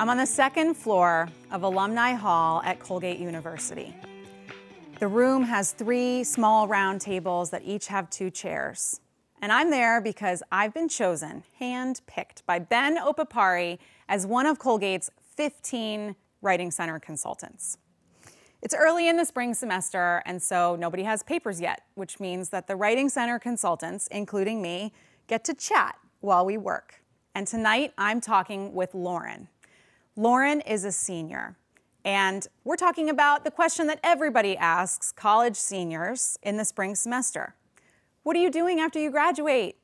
I'm on the second floor of Alumni Hall at Colgate University. The room has 3 small round tables that each have 2 chairs. And I'm there because I've been chosen, hand-picked by Ben Opapari as one of Colgate's 15 Writing Center consultants. It's early in the spring semester, and so nobody has papers yet, which means that the Writing Center consultants, including me, get to chat while we work. And tonight, I'm talking with Lauren. Lauren is a senior, and we're talking about the question that everybody asks college seniors in the spring semester. What are you doing after you graduate?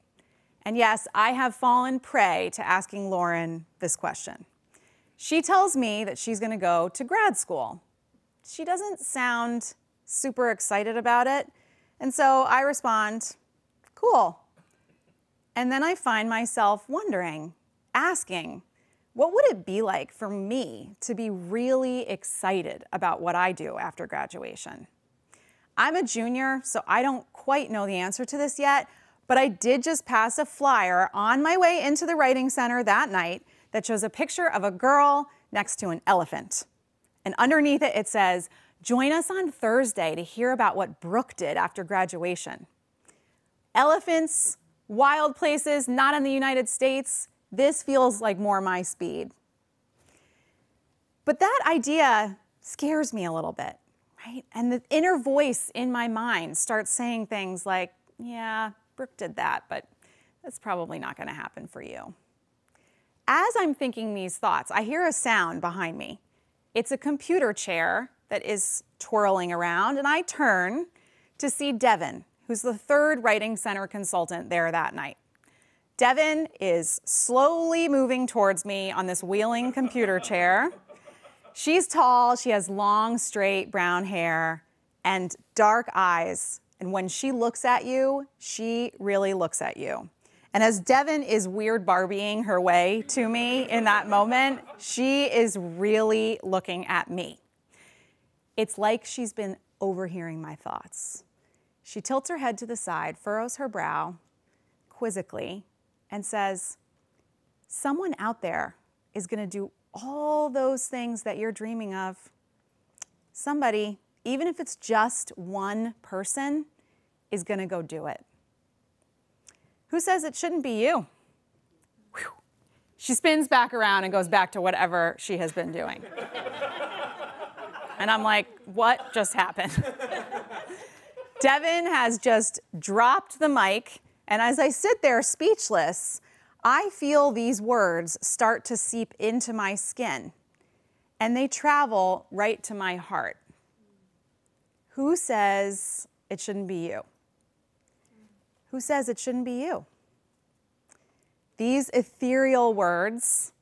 And yes, I have fallen prey to asking Lauren this question. She tells me that she's going to go to grad school. She doesn't sound super excited about it, and so I respond, cool. And then I find myself wondering, asking, what would it be like for me to be really excited about what I do after graduation? I'm a junior, so I don't quite know the answer to this yet, but I did just pass a flyer on my way into the Writing Center that night that shows a picture of a girl next to an elephant. And underneath it, it says, join us on Thursday to hear about what Brooke did after graduation. Elephants, wild places, not in the United States. This feels like more my speed. But that idea scares me a little bit, right? And the inner voice in my mind starts saying things like, yeah, Brooke did that, but that's probably not going to happen for you. As I'm thinking these thoughts, I hear a sound behind me. It's a computer chair that is twirling around, and I turn to see Devin, who's the 3rd Writing Center consultant there that night. Devin is slowly moving towards me on this wheeling computer chair. She's tall, she has long, straight brown hair and dark eyes. And when she looks at you, she really looks at you. And as Devin is weird Barbieing her way to me in that moment, she is really looking at me. It's like she's been overhearing my thoughts. She tilts her head to the side, furrows her brow quizzically, and says, someone out there is going to do all those things that you're dreaming of. Somebody, even if it's just one person, is going to go do it. Who says it shouldn't be you? Whew. She spins back around and goes back to whatever she has been doing. And I'm like, what just happened? Devin has just dropped the mic, and as I sit there speechless, I feel these words start to seep into my skin, and they travel right to my heart. Who says it shouldn't be you? Who says it shouldn't be you? These ethereal words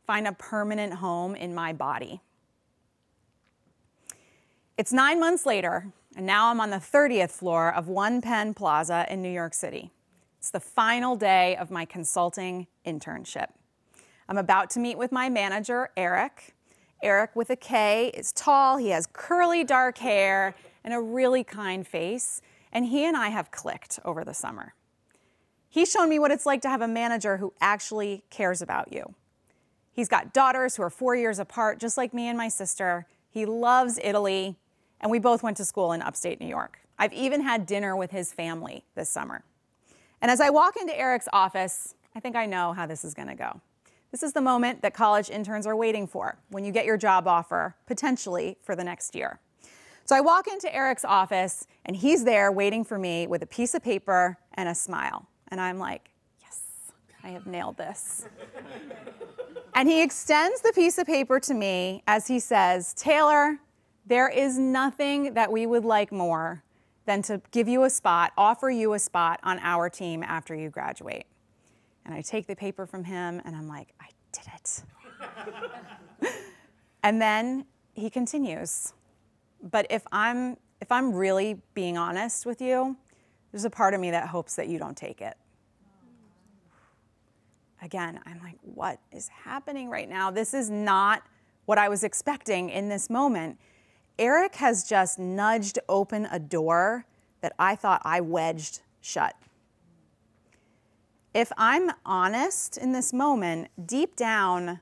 find a permanent home in my body. It's 9 months later, and now I'm on the 30th floor of One Penn Plaza in New York City. It's the final day of my consulting internship. I'm about to meet with my manager, Eric. Eric with a K is tall, he has curly dark hair and a really kind face, and he and I have clicked over the summer. He's shown me what it's like to have a manager who actually cares about you. He's got daughters who are 4 years apart, just like me and my sister. He loves Italy, and we both went to school in upstate New York. I've even had dinner with his family this summer. And as I walk into Eric's office, I think I know how this is going to go. This is the moment that college interns are waiting for when you get your job offer, potentially for the next year. So I walk into Eric's office, and he's there waiting for me with a piece of paper and a smile. And I'm like, yes, I have nailed this. And he extends the piece of paper to me as he says, Taylor, there is nothing that we would like more than to give you a spot, offer you a spot on our team after you graduate. And I take the paper from him, and I'm like, I did it. And then he continues. But if I'm really being honest with you, there's a part of me that hopes that you don't take it. Again, I'm like, what is happening right now? This is not what I was expecting in this moment. Eric has just nudged open a door that I thought I wedged shut. If I'm honest in this moment, deep down,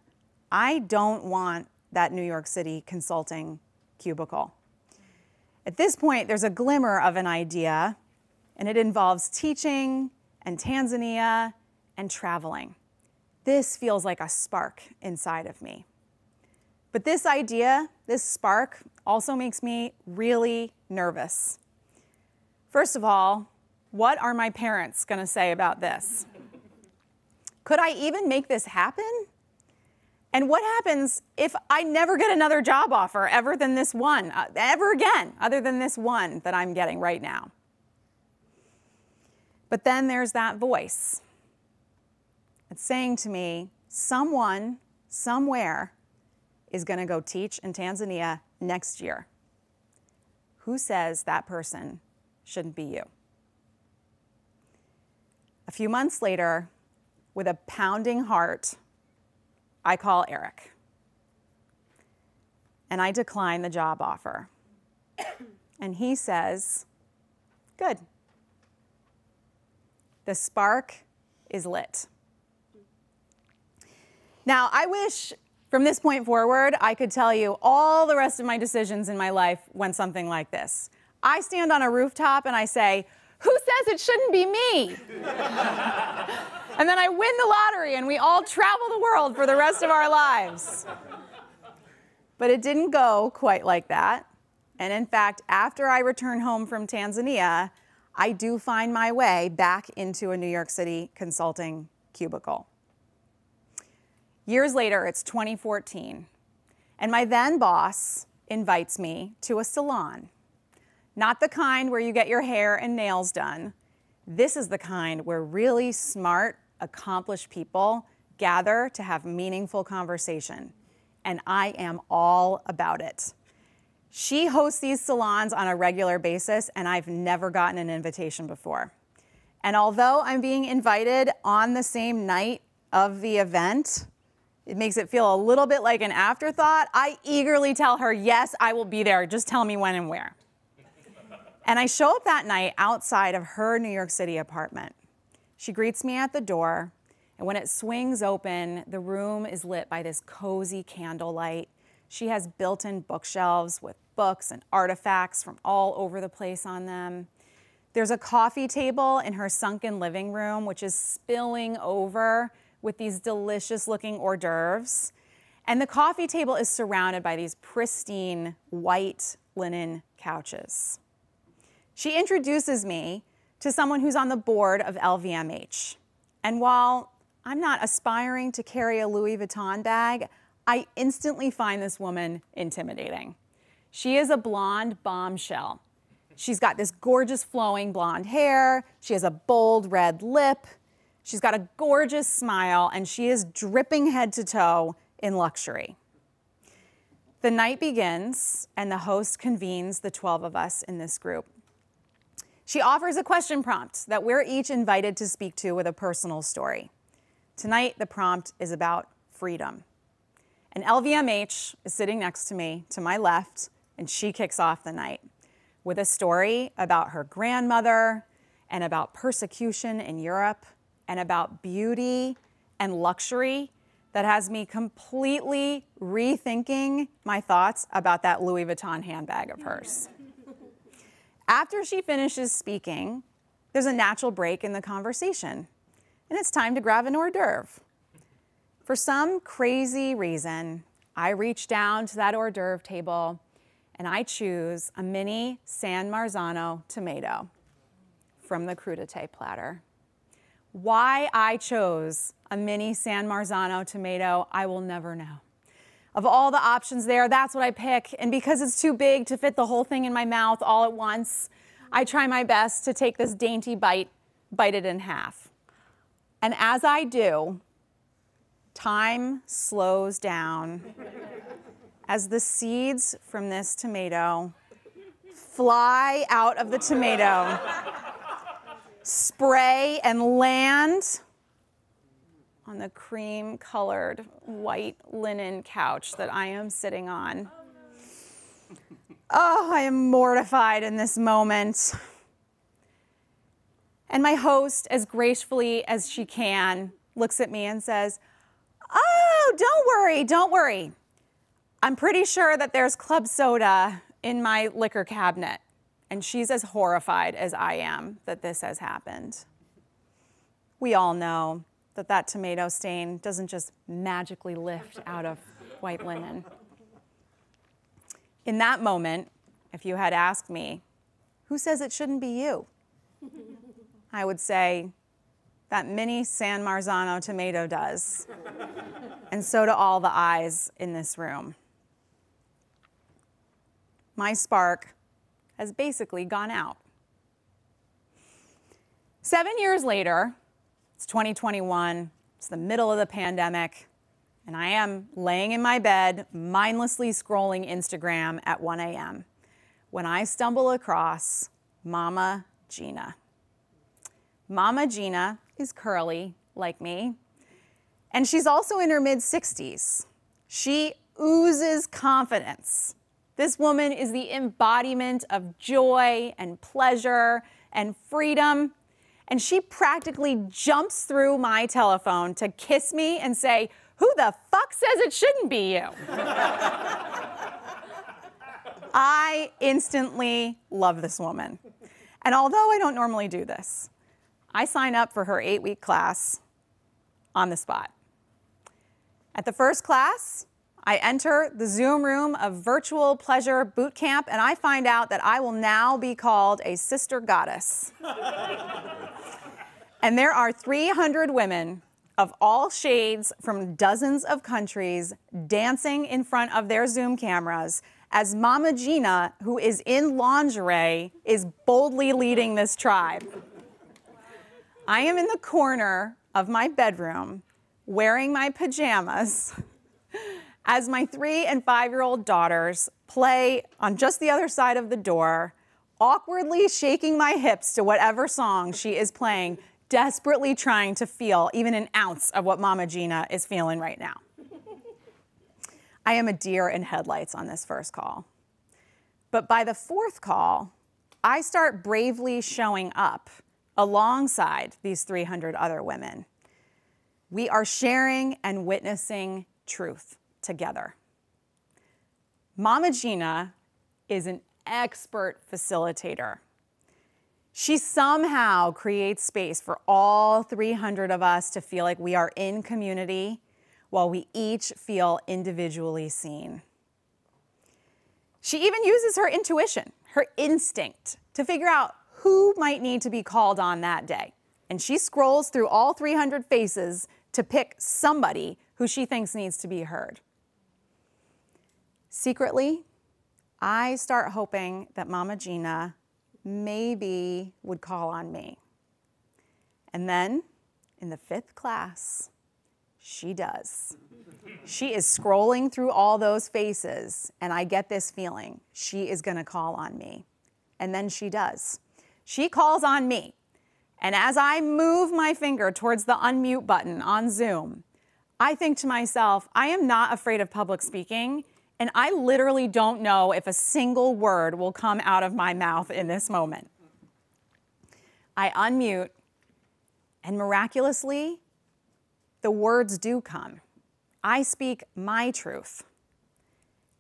I don't want that New York City consulting cubicle. At this point, there's a glimmer of an idea, and it involves teaching and Tanzania and traveling. This feels like a spark inside of me. But this idea, this spark, also makes me really nervous. First of all, what are my parents going to say about this? Could I even make this happen? And what happens if I never get another job offer ever again, other than this one that I'm getting right now? But then there's that voice. It's saying to me, someone, somewhere, is going to go teach in Tanzania next year. Who says that person shouldn't be you? A few months later, with a pounding heart, I call Eric. And I decline the job offer. And he says, good. The spark is lit. Now, I wish from this point forward, I could tell you all the rest of my decisions in my life went something like this. I stand on a rooftop and I say, who says it shouldn't be me? And then I win the lottery and we all travel the world for the rest of our lives. But it didn't go quite like that. And in fact, after I return home from Tanzania, I do find my way back into a New York City consulting cubicle. Years later, it's 2014, and my then boss invites me to a salon. Not the kind where you get your hair and nails done. This is the kind where really smart, accomplished people gather to have meaningful conversation, and I am all about it. She hosts these salons on a regular basis, and I've never gotten an invitation before. And although I'm being invited on the same night of the event, it makes it feel a little bit like an afterthought. I eagerly tell her, yes, I will be there. Just tell me when and where. And I show up that night outside of her New York City apartment. She greets me at the door, and when it swings open, the room is lit by this cozy candlelight. She has built-in bookshelves with books and artifacts from all over the place on them. There's a coffee table in her sunken living room, which is spilling over with these delicious-looking hors d'oeuvres. And the coffee table is surrounded by these pristine white linen couches. She introduces me to someone who's on the board of LVMH. And while I'm not aspiring to carry a Louis Vuitton bag, I instantly find this woman intimidating. She is a blonde bombshell. She's got this gorgeous flowing blonde hair. She has a bold red lip. She's got a gorgeous smile, and she is dripping head to toe in luxury. The night begins, and the host convenes the 12 of us in this group. She offers a question prompt that we're each invited to speak to with a personal story. Tonight, the prompt is about freedom. And LVMH is sitting next to me, to my left, and she kicks off the night with a story about her grandmother and about persecution in Europe and about beauty and luxury that has me completely rethinking my thoughts about that Louis Vuitton handbag of hers. After she finishes speaking, there's a natural break in the conversation, and it's time to grab an hors d'oeuvre. For some crazy reason, I reach down to that hors d'oeuvre table and I choose a mini San Marzano tomato from the crudité platter. Why I chose a mini San Marzano tomato, I will never know. Of all the options there, that's what I pick. And because it's too big to fit the whole thing in my mouth all at once, I try my best to take this dainty bite it in half. And as I do, time slows down as the seeds from this tomato fly out of the tomato, spray and land on the cream-colored white linen couch that I am sitting on. Oh, I am mortified in this moment. And my host, as gracefully as she can, looks at me and says, Oh, don't worry. I'm pretty sure that there's club soda in my liquor cabinet. And she's as horrified as I am that this has happened. We all know that that tomato stain doesn't just magically lift out of white linen. In that moment, if you had asked me, who says it shouldn't be you? I would say, that mini San Marzano tomato does. And so do all the eyes in this room. My spark has basically gone out. 7 years later, it's 2021, it's the middle of the pandemic, and I am laying in my bed, mindlessly scrolling Instagram at 1 a.m. when I stumble across Mama Gina. Mama Gina is curly, like me, and she's also in her mid-60s. She oozes confidence. This woman is the embodiment of joy and pleasure and freedom, and she practically jumps through my telephone to kiss me and say, "Who the fuck says it shouldn't be you?" I instantly love this woman. And although I don't normally do this, I sign up for her 8-week class on the spot. At the first class, I enter the Zoom room of Virtual Pleasure Boot Camp, and I find out that I will now be called a sister goddess. And there are 300 women of all shades from dozens of countries dancing in front of their Zoom cameras as Mama Gina, who is in lingerie, is boldly leading this tribe. I am in the corner of my bedroom wearing my pajamas as my 3- and 5-year-old daughters play on just the other side of the door, awkwardly shaking my hips to whatever song she is playing, desperately trying to feel even an ounce of what Mama Gina is feeling right now. I am a deer in headlights on this first call. But by the 4th call, I start bravely showing up alongside these 300 other women. We are sharing and witnessing truth together. Mama Gina is an expert facilitator. She somehow creates space for all 300 of us to feel like we are in community while we each feel individually seen. She even uses her intuition, her instinct, to figure out who might need to be called on that day. And she scrolls through all 300 faces to pick somebody who she thinks needs to be heard. Secretly, I start hoping that Mama Gina maybe would call on me. And then, in the 5th class, she does. She is scrolling through all those faces, and I get this feeling she is gonna call on me. And then she does. She calls on me. And as I move my finger towards the unmute button on Zoom, I think to myself, I am not afraid of public speaking, and I literally don't know if a single word will come out of my mouth in this moment. I unmute, and miraculously, the words do come. I speak my truth.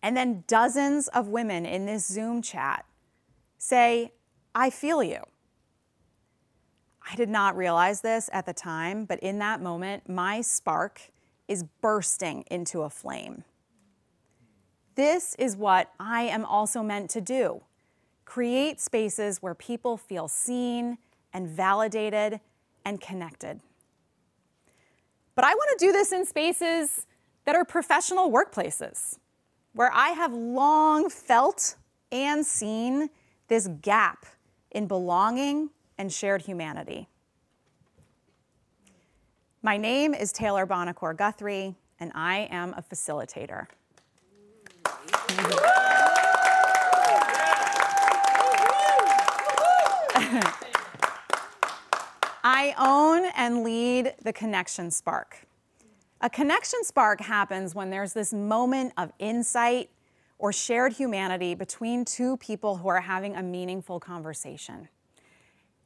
And then dozens of women in this Zoom chat say, "I feel you." I did not realize this at the time, but in that moment, my spark is bursting into a flame. This is what I am also meant to do. Create spaces where people feel seen and validated and connected. But I want to do this in spaces that are professional workplaces, where I have long felt and seen this gap in belonging and shared humanity. My name is Taylor Buonocore Guthrie, and I am a facilitator. I own and lead the connection spark. A connection spark happens when there's this moment of insight or shared humanity between two people who are having a meaningful conversation.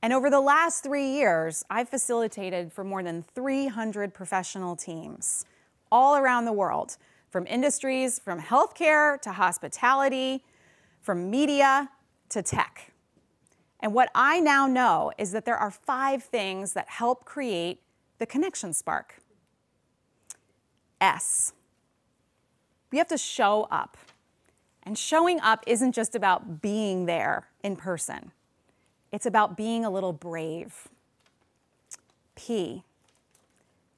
And over the last 3 years, I've facilitated for more than 300 professional teams, all around the world, from industries, from healthcare to hospitality, from media to tech. And what I now know is that there are 5 things that help create the connection spark. S. We have to show up. And showing up isn't just about being there in person. It's about being a little brave. P.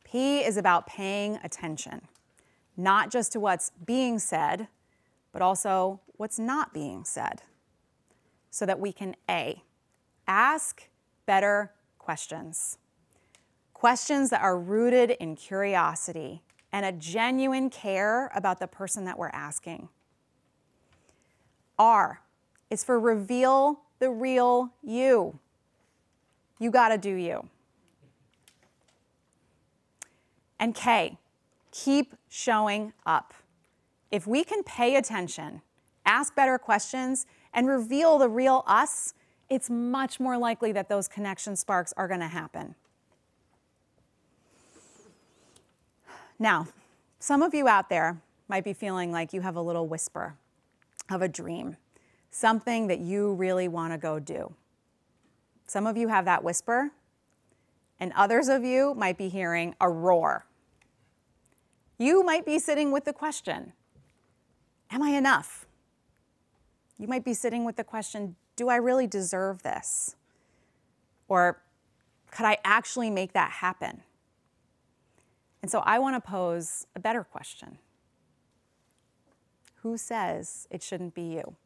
P is about paying attention, not just to what's being said, but also what's not being said, so that we can A, ask better questions. Questions that are rooted in curiosity and a genuine care about the person that we're asking. R is for reveal the real you. You gotta do you. And K, keep showing up. If we can pay attention, ask better questions, and reveal the real us, it's much more likely that those connection sparks are gonna happen. Now, some of you out there might be feeling like you have a little whisper of a dream, something that you really want to go do. Some of you have that whisper, and others of you might be hearing a roar. You might be sitting with the question, am I enough? You might be sitting with the question, do I really deserve this? Or could I actually make that happen? And so I want to pose a better question. Who says it shouldn't be you?